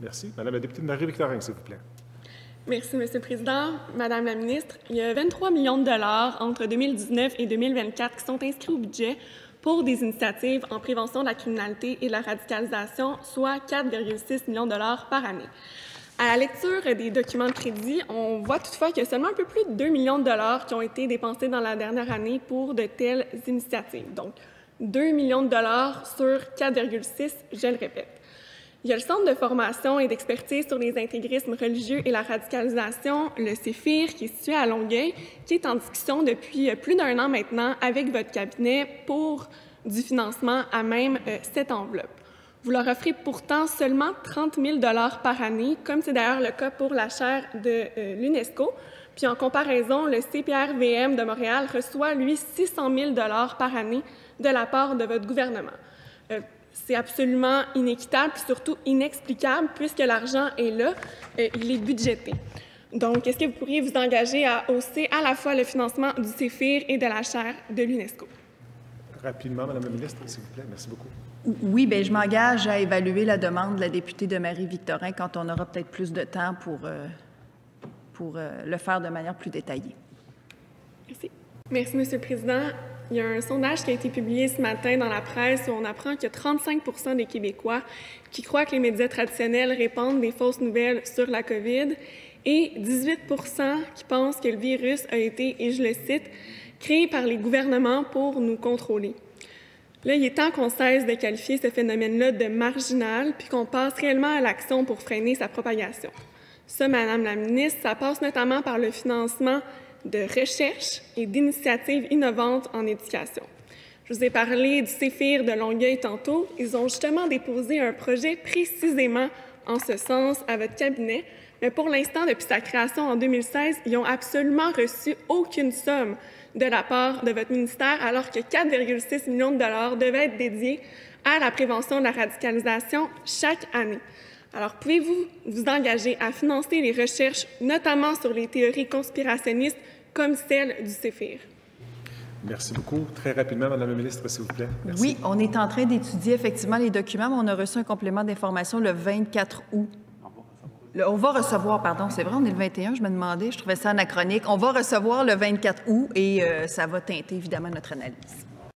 Merci. Madame la députée de Marie-Victorin, s'il vous plaît. Merci, M. le Président. Madame la ministre, il y a 23 millions de dollars entre 2019 et 2024 qui sont inscrits au budget pour des initiatives en prévention de la criminalité et de la radicalisation, soit 4,6 millions de dollars par année. À la lecture des documents de crédit, on voit toutefois qu'il y a seulement un peu plus de 2 millions de dollars qui ont été dépensés dans la dernière année pour de telles initiatives. Donc, 2 millions de dollars sur 4,6, je le répète. Il y a le Centre de formation et d'expertise sur les intégrismes religieux et la radicalisation, le CEFIR, qui est situé à Longueuil, qui est en discussion depuis plus d'1 an maintenant avec votre cabinet pour du financement à même cette enveloppe. Vous leur offrez pourtant seulement 30 000 $ par année, comme c'est d'ailleurs le cas pour la chaire de l'UNESCO. Puis en comparaison, le CPRVM de Montréal reçoit, lui, 600 000 $ par année de la part de votre gouvernement. C'est absolument inéquitable et surtout inexplicable puisque l'argent est là, il est budgété. Donc, est-ce que vous pourriez vous engager à hausser à la fois le financement du CEFIR et de la chaire de l'UNESCO? Rapidement, Madame la ministre, s'il vous plaît. Merci beaucoup. Oui, bien, je m'engage à évaluer la demande de la députée de Marie-Victorin quand on aura peut-être plus de temps pour le faire de manière plus détaillée. Merci. Merci, M. le Président. Il y a un sondage qui a été publié ce matin dans la presse où on apprend qu'il y a 35 des Québécois qui croient que les médias traditionnels répandent des fausses nouvelles sur la COVID et 18 qui pensent que le virus a été, et je le cite, créé par les gouvernements pour nous contrôler. Là, il est temps qu'on cesse de qualifier ce phénomène-là de marginal puis qu'on passe réellement à l'action pour freiner sa propagation. Ça, Madame la ministre, ça passe notamment par le financement de recherche et d'initiatives innovantes en éducation. Je vous ai parlé du CEFIR de Longueuil tantôt. Ils ont justement déposé un projet précisément en ce sens à votre cabinet, mais pour l'instant, depuis sa création en 2016, ils n'ont absolument reçu aucune somme de la part de votre ministère, alors que 4,6 millions de dollars devaient être dédiés à la prévention de la radicalisation chaque année. Alors, pouvez-vous vous engager à financer les recherches, notamment sur les théories conspirationnistes, comme celle du CEFIR? Merci beaucoup. Très rapidement, Madame la ministre, s'il vous plaît. Merci. Oui, on est en train d'étudier effectivement les documents, mais on a reçu un complément d'information le 24 août. On va recevoir, pardon, c'est vrai, on est le 21, je me demandais, je trouvais ça anachronique. On va recevoir le 24 août et ça va teinter évidemment notre analyse.